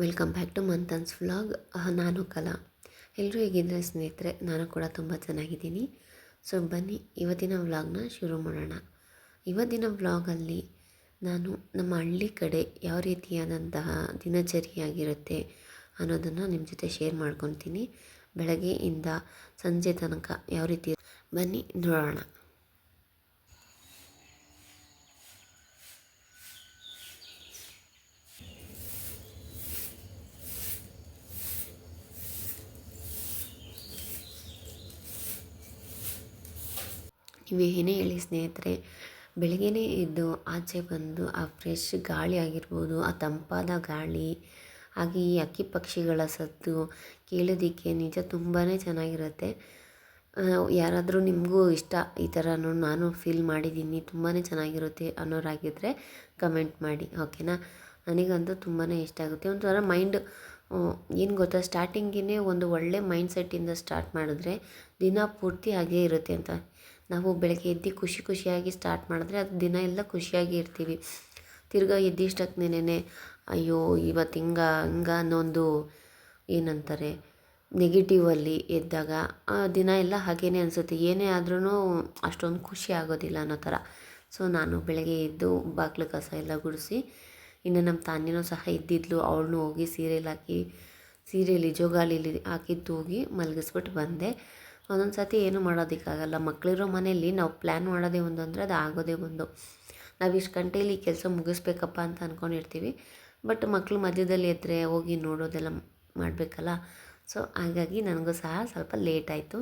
Welcome back to Manthan's vlog. ನಾನು ಕಲಾ. ಎಲ್ಲರೂ ಹೇಗಿದ್ದರೆ ಸ್ನೇಹಿತರೆ, ನಾನು ಕೂಡ ತುಂಬ ಚೆನ್ನಾಗಿದ್ದೀನಿ. ಸೊ ಬನ್ನಿ ಇವತ್ತಿನ ವ್ಲಾಗ್ನ ಶುರು ಮಾಡೋಣ. ಇವತ್ತಿನ ವ್ಲಾಗಲ್ಲಿ ನಾನು ನಮ್ಮ ಹಳ್ಳಿ ಕಡೆ ಯಾವ ರೀತಿಯಾದಂತಹ ದಿನಚರಿಯಾಗಿರುತ್ತೆ ಅನ್ನೋದನ್ನು ನಿಮ್ಮ ಜೊತೆ ಶೇರ್ ಮಾಡ್ಕೊತೀನಿ. ಬೆಳಗ್ಗೆಯಿಂದ ಸಂಜೆ ತನಕ ಯಾವ ರೀತಿ, ಬನ್ನಿ ನೋಡೋಣ. ನೀವು ಏನೇ ಹೇಳಿ ಸ್ನೇಹಿತರೆ, ಬೆಳಗ್ಗೆನೇ ಎದ್ದು ಆಚೆ ಬಂದು ಆ ಫ್ರೆಶ್ ಗಾಳಿ ಆಗಿರ್ಬೋದು, ಆ ತಂಪಾದ ಗಾಳಿ, ಹಾಗೆ ಈ ಹಕ್ಕಿ ಪಕ್ಷಿಗಳ ಸದ್ದು ಕೇಳೋದಕ್ಕೆ ನಿಜ ತುಂಬಾ ಚೆನ್ನಾಗಿರುತ್ತೆ. ಯಾರಾದರೂ ನಿಮಗೂ ಇಷ್ಟ ಈ ಥರನೂ ನಾನು ಫೀಲ್ ಮಾಡಿದ್ದೀನಿ, ತುಂಬಾ ಚೆನ್ನಾಗಿರುತ್ತೆ ಅನ್ನೋರಾಗಿದ್ದರೆ ಕಮೆಂಟ್ ಮಾಡಿ, ಓಕೆನಾ. ನನಗಂತೂ ತುಂಬಾ ಇಷ್ಟ ಆಗುತ್ತೆ. ಒಂಥರ ಮೈಂಡ್ ಏನು ಗೊತ್ತಾ, ಸ್ಟಾರ್ಟಿಂಗೇ ಒಂದು ಒಳ್ಳೆ ಮೈಂಡ್ ಸೆಟ್ಟಿಂದ ಸ್ಟಾರ್ಟ್ ಮಾಡಿದ್ರೆ ದಿನ ಪೂರ್ತಿ ಹಾಗೇ ಇರುತ್ತೆ ಅಂತ. ನಾವು ಬೆಳಗ್ಗೆ ಎದ್ದು ಖುಷಿಯಾಗಿ ಸ್ಟಾರ್ಟ್ ಮಾಡಿದ್ರೆ ಅದು ದಿನ ಎಲ್ಲ ಖುಷಿಯಾಗಿ ಇರ್ತೀವಿ. ತಿರ್ಗಾ ಎದ್ದಿಷ್ಟಕ್ಕೇನೆ ಅಯ್ಯೋ ಇವತ್ತು ಹಿಂಗ ಅನ್ನೋ ಒಂದು ಏನಂತಾರೆ ನೆಗೆಟಿವಲ್ಲಿ ಎದ್ದಾಗ ದಿನ ಎಲ್ಲ ಹಾಗೇ ಅನಿಸುತ್ತೆ. ಏನೇ ಆದ್ರೂ ಅಷ್ಟೊಂದು ಖುಷಿ ಆಗೋದಿಲ್ಲ ಅನ್ನೋ ಥರ. ಸೊ ನಾನು ಬೆಳಗ್ಗೆ ಎದ್ದು ಬಾಗಿಲು ಕಸ ಎಲ್ಲ ಗುಡಿಸಿ, ಇನ್ನು ನಮ್ಮ ತಾನಿನೂ ಸಹ ಇದ್ದಿದ್ಲು, ಅವಳನ್ನೂ ಹೋಗಿ ಸೀರೆಯಲ್ಲಿ ಜೋಗಾಲಿಲಿ ಹಾಕಿ ತೂಗಿ ಮಲಗಿಸ್ಬಿಟ್ಟು ಬಂದೆ. ಒಂದೊಂದು ಸರ್ತಿ ಏನೂ ಮಾಡೋದಕ್ಕಾಗಲ್ಲ. ಮಕ್ಕಳಿರೋ ಮನೆಯಲ್ಲಿ ನಾವು ಪ್ಲ್ಯಾನ್ ಮಾಡೋದೇ ಒಂದು ಅಂದರೆ ಅದು ಆಗೋದೇ ಒಂದು. ನಾವು ಇಷ್ಟು ಗಂಟೆಯಲ್ಲಿ ಕೆಲಸ ಮುಗಿಸ್ಬೇಕಪ್ಪ ಅಂತ ಅಂದ್ಕೊಂಡಿರ್ತೀವಿ. ಬಟ್ ಮಕ್ಕಳು ಮಧ್ಯದಲ್ಲಿ ಎದ್ದರೆ ಹೋಗಿ ನೋಡೋದೆಲ್ಲ ಮಾಡಬೇಕಲ್ಲ. ಸೊ ಹಾಗಾಗಿ ನನಗೂ ಸಹ ಸ್ವಲ್ಪ ಲೇಟ್ ಆಯಿತು.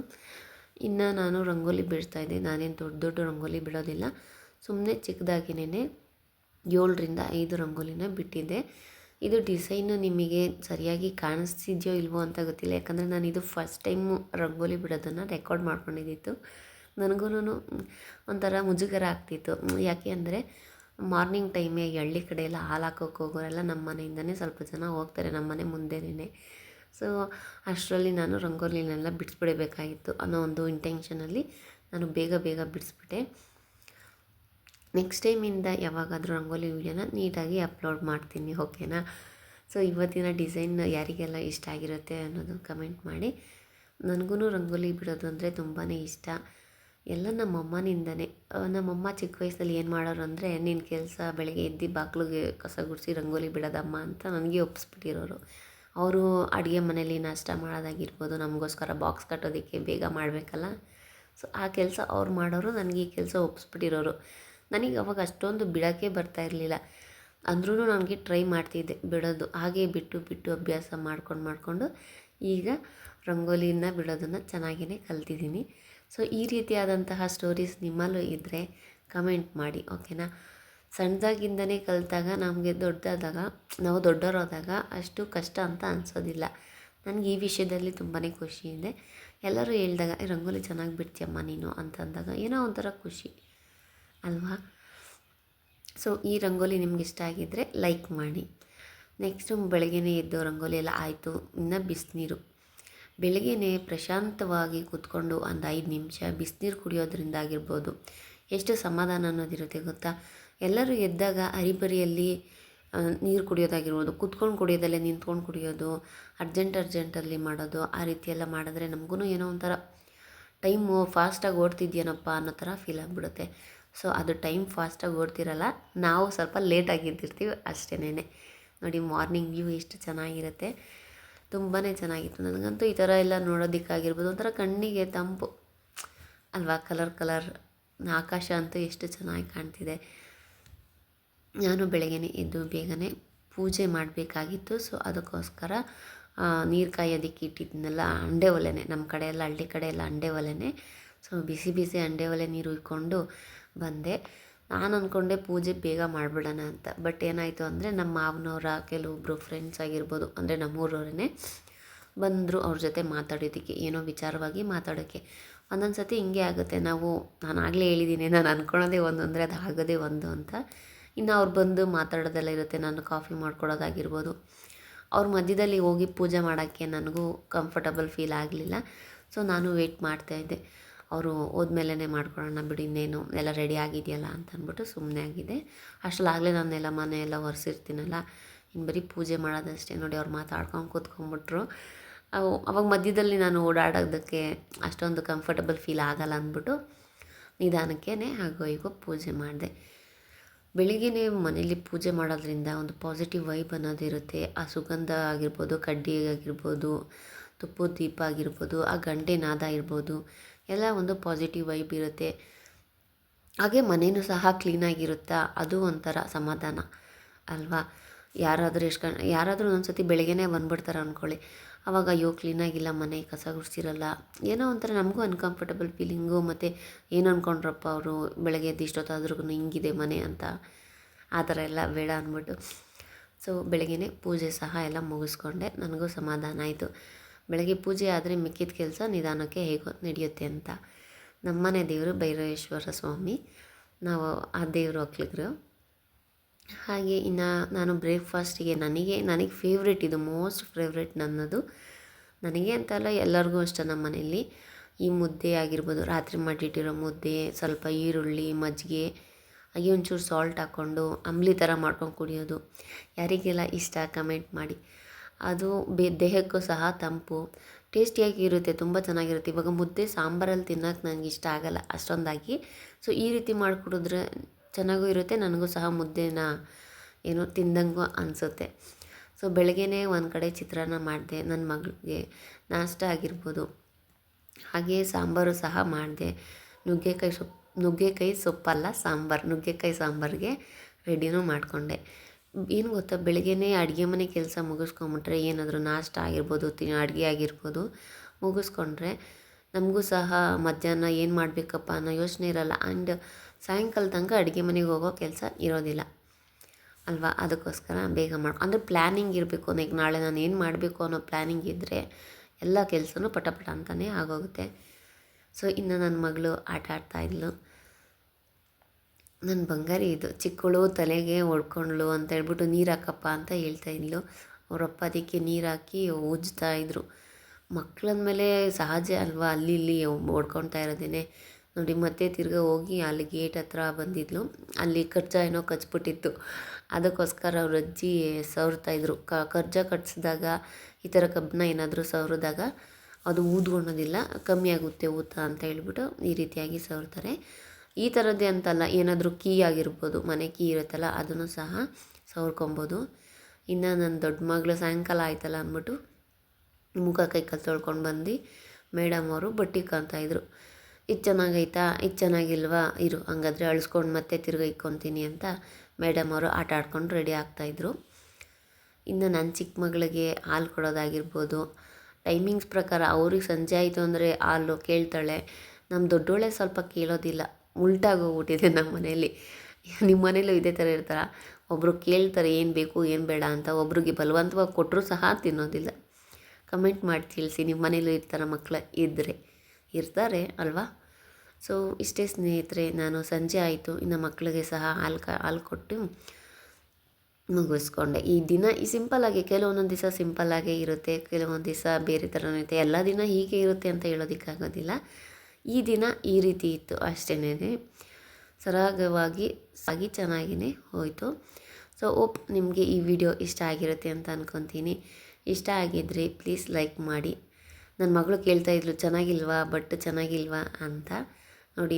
ಇನ್ನು ನಾನು ರಂಗೋಲಿ ಬಿಡ್ತಾಯಿದ್ದೆ. ನಾನೇನು ದೊಡ್ಡ ರಂಗೋಲಿ ಬಿಡೋದಿಲ್ಲ, ಸುಮ್ಮನೆ ಚಿಕ್ಕದಾಗಿನೇ 7ರಿಂದ 5 ರಂಗೋಲಿನ ಬಿಟ್ಟಿದ್ದೆ. ಇದು ಡಿಸೈನು ನಿಮಗೆ ಸರಿಯಾಗಿ ಕಾಣಿಸ್ತಿದೆಯೋ ಇಲ್ವೋ ಅಂತ ಗೊತ್ತಿಲ್ಲ, ಯಾಕಂದರೆ ನಾನು ಇದು ಫಸ್ಟ್ ಟೈಮು ರಂಗೋಲಿ ಬಿಡೋದನ್ನು ರೆಕಾರ್ಡ್ ಮಾಡ್ಕೊಂಡಿದ್ದಿತ್ತು. ನನಗೂ ಒಂಥರ ಮುಜುಗರ ಆಗ್ತಿತ್ತು. ಯಾಕೆ ಅಂದರೆ ಮಾರ್ನಿಂಗ್ ಟೈಮೇ ಹಳ್ಳಿ ಕಡೆ ಎಲ್ಲ ಹಾಲು ಹಾಕೋಕೆ ಹೋಗೋರೆಲ್ಲ ನಮ್ಮ ಮನೆಯಿಂದನೇ ಸ್ವಲ್ಪ ಜನ ಹೋಗ್ತಾರೆ, ನಮ್ಮ ಮನೆ ಮುಂದೆನೇ. ಸೊ ಅಷ್ಟರಲ್ಲಿ ನಾನು ರಂಗೋಲಿನೆಲ್ಲ ಬಿಡಿಸ್ಬಿಡಬೇಕಾಗಿತ್ತು ಅನ್ನೋ ಒಂದು ಇಂಟೆನ್ಷನಲ್ಲಿ ನಾನು ಬೇಗ ಬಿಡಿಸ್ಬಿಟ್ಟೆ. ನೆಕ್ಸ್ಟ್ ಟೈಮಿಂದ ಯಾವಾಗಾದರೂ ರಂಗೋಲಿ ವೀಡಿಯೋನ ನೀಟಾಗಿ ಅಪ್ಲೋಡ್ ಮಾಡ್ತೀನಿ, ಓಕೆನಾ. ಸೊ ಇವತ್ತಿನ ಡಿಸೈನ್ ಯಾರಿಗೆಲ್ಲ ಇಷ್ಟ ಆಗಿರುತ್ತೆ ಅನ್ನೋದು ಕಮೆಂಟ್ ಮಾಡಿ. ನನಗೂ ರಂಗೋಲಿ ಬಿಡೋದು ಅಂದರೆ ತುಂಬಾ ಇಷ್ಟ. ಎಲ್ಲ ನಮ್ಮಮ್ಮನಿಂದನೇ. ನಮ್ಮಮ್ಮ ಚಿಕ್ಕ ವಯಸ್ಸಲ್ಲಿ ಏನು ಮಾಡೋರು ಅಂದರೆ, ನಿನ್ನ ಕೆಲಸ ಬೆಳಗ್ಗೆ ಎದ್ದು ಬಾಗಿಲಿಗೆ ಕಸ ಗುಡಿಸಿ ರಂಗೋಲಿ ಬಿಡೋದಮ್ಮ ಅಂತ ನನಗೆ ಒಪ್ಪಿಸ್ಬಿಟ್ಟಿರೋರು. ಅವರು ಅಡುಗೆ ಮನೇಲಿ ನಾಷ್ಟ ಮಾಡೋದಾಗಿರ್ಬೋದು, ನಮಗೋಸ್ಕರ ಬಾಕ್ಸ್ ಕಟ್ಟೋದಕ್ಕೆ ಬೇಗ ಮಾಡಬೇಕಲ್ಲ. ಸೊ ಆ ಕೆಲಸ ಅವ್ರು ಮಾಡೋರು, ನನಗೆ ಈ ಕೆಲಸ ಒಪ್ಪಿಸ್ಬಿಟ್ಟಿರೋರು. ನನಗೆ ಅವಾಗ ಅಷ್ಟೊಂದು ಬಿಡೋಕ್ಕೆ ಬರ್ತಾಯಿರಲಿಲ್ಲ, ಅಂದ್ರೂ ನನಗೆ ಟ್ರೈ ಮಾಡ್ತಿದ್ದೆ ಬಿಡೋದು. ಹಾಗೆ ಬಿಟ್ಟು ಅಭ್ಯಾಸ ಮಾಡ್ಕೊಂಡು ಈಗ ರಂಗೋಲಿನ ಬಿಡೋದನ್ನು ಚೆನ್ನಾಗಿಯೇ ಕಲ್ತಿದ್ದೀನಿ. ಸೊ ಈ ರೀತಿಯಾದಂತಹ ಸ್ಟೋರೀಸ್ ನಿಮ್ಮಲ್ಲೂ ಇದ್ದರೆ ಕಮೆಂಟ್ ಮಾಡಿ, ಓಕೆನಾ. ಸಣ್ಣದಾಗಿಂದನೇ ಕಲಿತಾಗ ನಮಗೆ ನಾವು ದೊಡ್ಡವರಾದಾಗ ಅಷ್ಟು ಕಷ್ಟ ಅಂತ ಅನಿಸೋದಿಲ್ಲ. ನನಗೆ ಈ ವಿಷಯದಲ್ಲಿ ತುಂಬಾ ಖುಷಿ ಇದೆ. ಎಲ್ಲರೂ ಹೇಳಿದಾಗ ರಂಗೋಲಿ ಚೆನ್ನಾಗಿ ಬಿಡ್ತೀಯಮ್ಮ ನೀನು ಅಂತಂದಾಗ ಏನೋ ಒಂಥರ ಖುಷಿ ಅಲ್ವಾ. ಸೊ ಈ ರಂಗೋಲಿ ನಿಮ್ಗೆ ಇಷ್ಟ ಆಗಿದ್ದರೆ ಲೈಕ್ ಮಾಡಿ. ನೆಕ್ಸ್ಟು ಬೆಳಗ್ಗೆನೇ ಎದ್ದು ರಂಗೋಲಿ ಎಲ್ಲ ಆಯಿತು. ಇನ್ನು ಬಿಸಿನೀರು, ಬೆಳಗ್ಗೆನೇ ಪ್ರಶಾಂತವಾಗಿ ಕೂತ್ಕೊಂಡು ಒಂದು 5 ನಿಮಿಷ ಬಿಸಿನೀರು ಕುಡಿಯೋದ್ರಿಂದ ಆಗಿರ್ಬೋದು ಎಷ್ಟು ಸಮಾಧಾನ ಅನ್ನೋದಿರುತ್ತೆ ಗೊತ್ತಾ. ಎಲ್ಲರೂ ಎದ್ದಾಗ ಹರಿಬರಿಯಲ್ಲಿ ನೀರು ಕುಡಿಯೋದಾಗಿರ್ಬೋದು, ಕೂತ್ಕೊಂಡು ಕುಡಿಯೋದಲ್ಲೇ ನಿಂತ್ಕೊಂಡು ಕುಡಿಯೋದು, ಅರ್ಜೆಂಟಲ್ಲಿ ಮಾಡೋದು, ಆ ರೀತಿ ಎಲ್ಲ ಮಾಡಿದ್ರೆ ನಮಗೂ ಏನೋ ಒಂಥರ ಟೈಮು ಫಾಸ್ಟಾಗಿ ಓಡ್ತಿದ್ಯೇನಪ್ಪ ಅನ್ನೋ ಥರ ಫೀಲ್ ಆಗಿಬಿಡುತ್ತೆ. ಸೊ ಅದು ಟೈಮ್ ಫಾಸ್ಟಾಗಿ ಓಡ್ತಿರಲ್ಲ, ನಾವು ಸ್ವಲ್ಪ ಲೇಟಾಗಿ ಎದ್ದಿರ್ತೀವಿ ಅಷ್ಟೇನೆ. ನೋಡಿ ಮಾರ್ನಿಂಗ್ ವ್ಯೂ ಎಷ್ಟು ಚೆನ್ನಾಗಿರುತ್ತೆ, ತುಂಬಾ ಚೆನ್ನಾಗಿತ್ತು. ನನಗಂತೂ ಈ ಥರ ಎಲ್ಲ ನೋಡೋದಕ್ಕಾಗಿರ್ಬೋದು ಒಂಥರ ಕಣ್ಣಿಗೆ ತಂಪು ಅಲ್ವಾ. ಕಲರ್ ಆಕಾಶ ಅಂತೂ ಎಷ್ಟು ಚೆನ್ನಾಗಿ ಕಾಣ್ತಿದೆ. ನಾನು ಬೆಳಗ್ಗೆನೇ ಎದ್ದು ಬೇಗನೆ ಪೂಜೆ ಮಾಡಬೇಕಾಗಿತ್ತು. ಸೊ ಅದಕ್ಕೋಸ್ಕರ ನೀರು ಕಾಯೋದಕ್ಕೆ ಇಟ್ಟಿದ್ದನ್ನೆಲ್ಲ ಅಂಡೆ ಒಲೆನೇ, ನಮ್ಮ ಕಡೆ ಎಲ್ಲ ಹಳ್ಳಿ ಕಡೆ ಎಲ್ಲ ಅಂಡೆ ಒಲೆನೇ. ಸೊ ಬಿಸಿ ಅಂಡೆ ಒಲೆ ನೀರು ಇಟ್ಕೊಂಡು ಬಂದೆ. ನಾನು ಅಂದ್ಕೊಂಡೆ ಪೂಜೆ ಬೇಗ ಮಾಡಿಬಿಡೋಣ ಅಂತ. ಬಟ್ ಏನಾಯಿತು ಅಂದರೆ ನಮ್ಮ ಮಾವನವರ ಕೆಲವೊಬ್ಬರು ಫ್ರೆಂಡ್ಸ್ ಆಗಿರ್ಬೋದು, ಅಂದರೆ ನಮ್ಮೂರವರೇ ಬಂದರು ಅವ್ರ ಜೊತೆ ಮಾತಾಡೋದಕ್ಕೆ, ಏನೋ ವಿಚಾರವಾಗಿ ಮಾತಾಡೋಕ್ಕೆ. ಒಂದೊಂದು ಸತಿ ಹಿಂಗೆ ಆಗುತ್ತೆ. ನಾನು ಆಗಲೇ ಹೇಳಿದ್ದೀನಿ, ನಾನು ಅಂದ್ಕೊಳೋದೇ ಒಂದು ಅಂದರೆ ಅದು ಆಗೋದೇ ಒಂದು ಅಂತ. ಇನ್ನು ಅವ್ರು ಬಂದು ಮಾತಾಡೋದೆಲ್ಲ ಇರುತ್ತೆ. ನಾನು ಕಾಫಿ ಮಾಡ್ಕೊಡೋದಾಗಿರ್ಬೋದು, ಅವ್ರ ಮಧ್ಯದಲ್ಲಿ ಹೋಗಿ ಪೂಜೆ ಮಾಡೋಕ್ಕೆ ನನಗೂ ಕಂಫರ್ಟಬಲ್ ಫೀಲ್ ಆಗಲಿಲ್ಲ. ಸೊ ನಾನು ವೆಯ್ಟ್ ಮಾಡ್ತಾಯಿದ್ದೆ, ಅವರು ಹೋದ್ಮೇಲೆ ಮಾಡ್ಕೊಳ್ಳೋಣ ಬಿಡಿ, ಇನ್ನೇನು ಎಲ್ಲ ರೆಡಿ ಆಗಿದೆಯಲ್ಲ ಅಂತ ಅಂದ್ಬಿಟ್ಟು ಸುಮ್ಮನೆ ಆಗಿದೆ. ಅಷ್ಟರಲ್ಲಾಗಲೇ ನಾನೆಲ್ಲ ಮನೆಯೆಲ್ಲ ಒರೆಸಿರ್ತೀನಲ್ಲ, ಇನ್ನು ಬರೀ ಪೂಜೆ ಮಾಡೋದಷ್ಟೇ. ನೋಡಿ ಅವ್ರು ಮಾತಾಡ್ಕೊಂಡು ಕೂತ್ಕೊಂಡ್ಬಿಟ್ರು. ಅವಾಗ ಮಧ್ಯದಲ್ಲಿ ನಾನು ಓಡಾಡೋದಕ್ಕೆ ಅಷ್ಟೊಂದು ಕಂಫರ್ಟಬಲ್ ಫೀಲ್ ಆಗಲ್ಲ ಅಂದ್ಬಿಟ್ಟು ನಿಧಾನಕ್ಕೇ ಹಾಗೋ ಹೀಗೋ ಪೂಜೆ ಮಾಡಿದೆ. ಬೆಳಿಗ್ಗೆನೇ ಮನೇಲಿ ಪೂಜೆ ಮಾಡೋದ್ರಿಂದ ಒಂದು ಪಾಸಿಟಿವ್ ವೈಬ್ ಅನ್ನೋದಿರುತ್ತೆ. ಆ ಸುಗಂಧ ಆಗಿರ್ಬೋದು, ಕಡ್ಡಿ ಆಗಿರ್ಬೋದು, ತುಪ್ಪದ ದೀಪ ಆಗಿರ್ಬೋದು, ಆ ಗಂಟೆ ನಾದ ಇರ್ಬೋದು, ಎಲ್ಲ ಒಂದು ಪಾಸಿಟಿವ್ ವೈಬ್ ಇರುತ್ತೆ. ಹಾಗೆ ಮನೇನೂ ಸಹ ಕ್ಲೀನಾಗಿರುತ್ತಾ, ಅದು ಒಂಥರ ಸಮಾಧಾನ ಅಲ್ವಾ. ಯಾರಾದರೂ ಒಂದ್ಸತಿ ಬೆಳಗ್ಗೆನೇ ಬಂದುಬಿಡ್ತಾರೆ ಅಂದ್ಕೊಳ್ಳಿ, ಆವಾಗ ಅಯ್ಯೋ ಕ್ಲೀನಾಗಿಲ್ಲ, ಮನೆ ಕಸ ಗುಡಿಸಿರಲ್ಲ, ಏನೋ ಒಂಥರ ನಮಗೂ ಅನ್ಕಂಫರ್ಟಬಲ್ ಫೀಲಿಂಗು. ಮತ್ತು ಏನು ಅಂದ್ಕೊಂಡ್ರಪ್ಪ ಅವರು ಬೆಳಗ್ಗೆ ಎದ್ದು ಇಷ್ಟೊತ್ತಾದ್ರೂ ಹಿಂಗಿದೆ ಮನೆ ಅಂತ, ಆ ಥರ ಎಲ್ಲ ಬೇಡ ಅಂದ್ಬಿಟ್ಟು ಸೊ ಬೆಳಗ್ಗೆನೇ ಪೂಜೆ ಸಹ ಎಲ್ಲ ಮುಗಿಸ್ಕೊಂಡೆ. ನನಗೂ ಸಮಾಧಾನ ಆಯಿತು. ಬೆಳಗ್ಗೆ ಪೂಜೆ ಆದರೆ ಮಿಕ್ಕಿದ ಕೆಲಸ ನಿಧಾನಕ್ಕೆ ಹೇಗೋ ನಡೆಯುತ್ತೆ ಅಂತ. ನಮ್ಮನೆ ದೇವರು ಭೈರವೇಶ್ವರ ಸ್ವಾಮಿ, ನಾವು ಆ ದೇವರು ಒಕ್ಲಿಗರು. ಹಾಗೆ ಇನ್ನು ನಾನು ಬ್ರೇಕ್ಫಾಸ್ಟಿಗೆ ನನಗೆ ಫೇವ್ರೇಟ್, ಇದು ಮೋಸ್ಟ್ ಫೇವ್ರೇಟ್ ನನ್ನದು. ನನಗೆ ಅಂತಲ್ಲ, ಎಲ್ಲರಿಗೂ ಇಷ್ಟ ನಮ್ಮ ಮನೆಯಲ್ಲಿ. ಈ ಮುದ್ದೆ ಆಗಿರ್ಬೋದು, ರಾತ್ರಿ ಮಾಡಿಟ್ಟಿರೋ ಮುದ್ದೆ, ಸ್ವಲ್ಪ ಈರುಳ್ಳಿ, ಮಜ್ಜಿಗೆ, ಹಾಗೆ ಒಂಚೂರು ಸಾಲ್ಟ್ ಹಾಕ್ಕೊಂಡು ಅಂಬ್ಲಿ ಥರ ಮಾಡ್ಕೊಂಡು ಕುಡಿಯೋದು. ಯಾರಿಗೆಲ್ಲ ಇಷ್ಟ ಕಮೆಂಟ್ ಮಾಡಿ. ಅದು ದೇಹಕ್ಕೂ ಸಹ ತಂಪು, ಟೇಸ್ಟಿಯಾಗಿ ಇರುತ್ತೆ, ತುಂಬ ಚೆನ್ನಾಗಿರುತ್ತೆ. ಇವಾಗ ಮುದ್ದೆ ಸಾಂಬಾರಲ್ಲಿ ತಿನ್ನೋಕೆ ನನಗೆ ಇಷ್ಟ ಆಗಲ್ಲ ಅಷ್ಟೊಂದಾಗಿ. ಸೊ ಈ ರೀತಿ ಮಾಡಿಕೊಡಿದ್ರೆ ಚೆನ್ನಾಗೂ ಇರುತ್ತೆ, ನನಗೂ ಸಹ ಮುದ್ದೆನ ಏನೋ ತಿಂದಂಗೂ ಅನಿಸುತ್ತೆ. ಸೊ ಬೆಳಗ್ಗೆನೇ ಒಂದು ಕಡೆ ಚಿತ್ರಾನ್ನ ಮಾಡಿದೆ ನನ್ನ ಮಗಳಿಗೆ, ನಾಷ್ಟ ಆಗಿರ್ಬೋದು. ಹಾಗೆ ಸಾಂಬಾರು ಸಹ ಮಾಡಿದೆ. ನುಗ್ಗೆಕಾಯಿ ಸೊಪ್ಪಲ್ಲ ಸಾಂಬಾರು, ನುಗ್ಗೆಕಾಯಿ ಸಾಂಬಾರಿಗೆ ರೆಡಿನೂ ಮಾಡಿಕೊಂಡೆ. ಏನು ಗೊತ್ತಾ, ಬೆಳಗ್ಗೆನೇ ಅಡುಗೆ ಮನೆ ಕೆಲಸ ಮುಗಿಸ್ಕೊಂಬಿಟ್ರೆ, ಏನಾದರೂ ನಾಷ್ಟ ಆಗಿರ್ಬೋದು, ಅಡುಗೆ ಆಗಿರ್ಬೋದು ಮುಗಿಸ್ಕೊಂಡ್ರೆ ನಮಗೂ ಸಹ ಮಧ್ಯಾಹ್ನ ಏನು ಮಾಡಬೇಕಪ್ಪ ಅನ್ನೋ ಯೋಚನೆ ಇರೋಲ್ಲ. ಆ್ಯಂಡ್ ಸಾಯಂಕಾಲ ತನಕ ಅಡುಗೆ ಮನೆಗೆ ಹೋಗೋ ಕೆಲಸ ಇರೋದಿಲ್ಲ ಅಲ್ವಾ. ಅದಕ್ಕೋಸ್ಕರ ಬೇಗ ಅಂದರೆ ಪ್ಲ್ಯಾನಿಂಗ್ ಇರಬೇಕು. ಈಗ ನಾಳೆ ನಾನು ಏನು ಮಾಡಬೇಕು ಅನ್ನೋ ಪ್ಲ್ಯಾನಿಂಗ್ ಇದ್ದರೆ ಎಲ್ಲ ಕೆಲಸನೂ ಪಟ ಅಂತಲೇ ಆಗೋಗುತ್ತೆ. ಸೊ ಇನ್ನು ನನ್ನ ಮಗಳು ಆಟ ಆಡ್ತಾಯಿದ್ಲು. ನನ್ನ ಬಂಗಾರಿ ಇದು ಚಿಕ್ಕಳು ತಲೆಗೆ ಹೊಡ್ಕೊಂಡ್ಳು ಅಂತ ಹೇಳ್ಬಿಟ್ಟು ನೀರು ಹಾಕಪ್ಪ ಅಂತ ಹೇಳ್ತಾಯಿದ್ಲು. ಅವರಪ್ಪ ಅದಕ್ಕೆ ನೀರು ಹಾಕಿ ಉಜ್ತಾಯಿದ್ರು. ಮಕ್ಕಳಂದಮೇಲೆ ಸಹಜ ಅಲ್ವಾ, ಅಲ್ಲಿ ಇಲ್ಲಿ ಹೊಡ್ಕೊಳ್ತಾ ಇರೋದೇನೆ. ನೋಡಿ ಮತ್ತೆ ತಿರ್ಗಿ ಹೋಗಿ ಅಲ್ಲಿ ಗೇಟ್ ಹತ್ರ ಬಂದಿದ್ಲು. ಅಲ್ಲಿ ಕರ್ಜ ಏನೋ ಕಚ್ಬಿಟ್ಟಿತ್ತು, ಅದಕ್ಕೋಸ್ಕರ ಅವ್ರ ಅಜ್ಜಿ ಸವರ್ತಾಯಿದ್ರು. ಕರ್ಜ ಕಟ್ಸಿದಾಗ ಈ ಥರ ಕಬ್ಬನ್ನ ಏನಾದರೂ ಸವರಿದಾಗ ಅದು ಊದ್ಕೊಳೋದಿಲ್ಲ, ಕಮ್ಮಿ ಆಗುತ್ತೆ ಊತ ಅಂತ ಹೇಳ್ಬಿಟ್ಟು ಈ ರೀತಿಯಾಗಿ ಸವರ್ತಾರೆ. ಈ ಥರದ್ದೇ ಅಂತಲ್ಲ, ಏನಾದರೂ ಕೀ ಆಗಿರ್ಬೋದು, ಮನೆ ಕೀ ಇರುತ್ತಲ್ಲ ಅದನ್ನು ಸಹ ಸವರ್ಕೊಬೋದು. ಇನ್ನು ನನ್ನ ದೊಡ್ಡ ಮಗಳು ಸಾಯಂಕಾಲ ಆಯ್ತಲ್ಲ ಅಂದ್ಬಿಟ್ಟು ಮುಖ ಕೈ ಕಾಲು ತೊಳ್ಕೊಂಡು ಬಂದು ಮೇಡಮ್ ಅವರು ಬಟ್ಟೆ ಕಾಣ್ತಾಯಿದ್ರು. ಇದು ಚೆನ್ನಾಗೈತಾ, ಇದು ಚೆನ್ನಾಗಿಲ್ವಾ, ಇರು ಹಂಗಾದ್ರೆ ಅಳಿಸ್ಕೊಂಡು ಮತ್ತೆ ತಿರ್ಗಿ ಇಕ್ಕೊತೀನಿ ಅಂತ ಮೇಡಮ್ ಅವರು ಆಟ ಆಡ್ಕೊಂಡು ರೆಡಿ ಆಗ್ತಾಯಿದ್ರು. ಇನ್ನು ನನ್ನ ಚಿಕ್ಕ ಮಗಳಿಗೆ ಹಾಲು ಕೊಡೋದಾಗಿರ್ಬೋದು, ಟೈಮಿಂಗ್ಸ್ ಪ್ರಕಾರ ಅವ್ರಿಗೆ ಸಂಜೆ ಆಯಿತು ಅಂದರೆ ಹಾಲು ಕೇಳ್ತಾಳೆ. ನಮ್ಮ ದೊಡ್ಡೋಳೆ ಸ್ವಲ್ಪ ಕೇಳೋದಿಲ್ಲ, ಉಲ್ಟಾಗೋಗ್ಬಿಟ್ಟಿದೆ ನಮ್ಮ ಮನೇಲಿ. ನಿಮ್ಮ ಮನೇಲೂ ಇದೇ ಥರ ಇರ್ತಾರ? ಒಬ್ಬರು ಕೇಳ್ತಾರೆ ಏನು ಬೇಕು ಏನು ಬೇಡ ಅಂತ, ಒಬ್ರಿಗೆ ಬಲವಂತವಾಗಿ ಕೊಟ್ಟರು ಸಹ ತಿನ್ನೋದಿಲ್ಲ. ಕಮೆಂಟ್ ಮಾಡಿ ತಿಳಿಸಿ, ನಿಮ್ಮ ಮನೇಲೂ ಈ ಥರ ಮಕ್ಕಳು ಇರ್ತಾರೆ ಅಲ್ವಾ. ಸೊ ಇಷ್ಟೇ ಸ್ನೇಹಿತರೆ, ನಾನು ಸಂಜೆ ಆಯಿತು, ಇನ್ನು ಮಕ್ಕಳಿಗೆ ಸಹ ಹಾಲು ಕೊಟ್ಟು ಮುಗಿಸ್ಕೊಂಡೆ. ಈ ದಿನ ಸಿಂಪಲ್ಲಾಗಿ, ಕೆಲವೊಂದೊಂದು ದಿವಸ ಸಿಂಪಲ್ಲಾಗೇ ಇರುತ್ತೆ, ಕೆಲವೊಂದು ದಿವಸ ಬೇರೆ ಥರನೂ ಇರುತ್ತೆ. ಎಲ್ಲ ದಿನ ಹೀಗೆ ಇರುತ್ತೆ ಅಂತ ಹೇಳೋದಕ್ಕಾಗೋದಿಲ್ಲ. ಈ ದಿನ ಈ ರೀತಿ ಇತ್ತು ಅಷ್ಟೇ. ಸರಾಗವಾಗಿ ಚೆನ್ನಾಗಿಯೇ ಹೋಯಿತು. ಸೊ ಹೋಪ್ ನಿಮಗೆ ಈ ವಿಡಿಯೋ ಇಷ್ಟ ಆಗಿರುತ್ತೆ ಅಂತ ಅಂದ್ಕೊತೀನಿ. ಇಷ್ಟ ಆಗಿದ್ದರೆ ಪ್ಲೀಸ್ ಲೈಕ್ ಮಾಡಿ. ನನ್ನ ಮಗಳು ಕೇಳ್ತಾಯಿದ್ಲು ಚೆನ್ನಾಗಿಲ್ವಾ, ಬಟ್ ಚೆನ್ನಾಗಿಲ್ವಾ ಅಂತ. ನೋಡಿ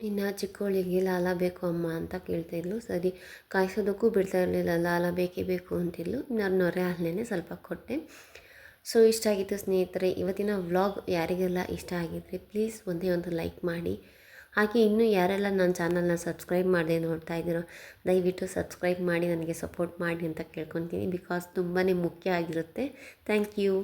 ಇನ್ನು ಚಿಕ್ಕವಳಿಗೆ ಲಾಲ ಬೇಕು ಅಮ್ಮ ಅಂತ ಕೇಳ್ತಾಯಿದ್ಲು. ಸರಿ ಕಾಯಿಸೋದಕ್ಕೂ ಬಿಡ್ತಾ ಇರಲಿಲ್ಲ, ಲಾಲ ಬೇಕೇ ಬೇಕು ಅಂತಿದ್ಲು. ಇನ್ನು ನೊರೆ ಹಾಲನ್ನೇ ಸ್ವಲ್ಪ ಕೊಟ್ಟೆ. ಸೊ ಇಷ್ಟ ಆಗಿತ್ತು ಸ್ನೇಹಿತರೆ ಇವತ್ತಿನ ವ್ಲಾಗ್. ಯಾರಿಗೆಲ್ಲ ಇಷ್ಟ ಆಗಿದ್ದರೆ ಪ್ಲೀಸ್ ಒಂದೇ ಒಂದು ಲೈಕ್ ಮಾಡಿ. ಹಾಗೆ ಇನ್ನೂ ಯಾರೆಲ್ಲ ನನ್ನ ಚಾನಲ್ನ ಸಬ್ಸ್ಕ್ರೈಬ್ ಮಾಡದೆ ನೋಡ್ತಾ ಇದ್ದೀರೋ ದಯವಿಟ್ಟು ಸಬ್ಸ್ಕ್ರೈಬ್ ಮಾಡಿ ನನಗೆ ಸಪೋರ್ಟ್ ಮಾಡಿ ಅಂತ ಕೇಳ್ಕೊತೀನಿ. ಬಿಕಾಸ್ ತುಂಬಾ ಮುಖ್ಯ ಆಗಿರುತ್ತೆ. Thank you.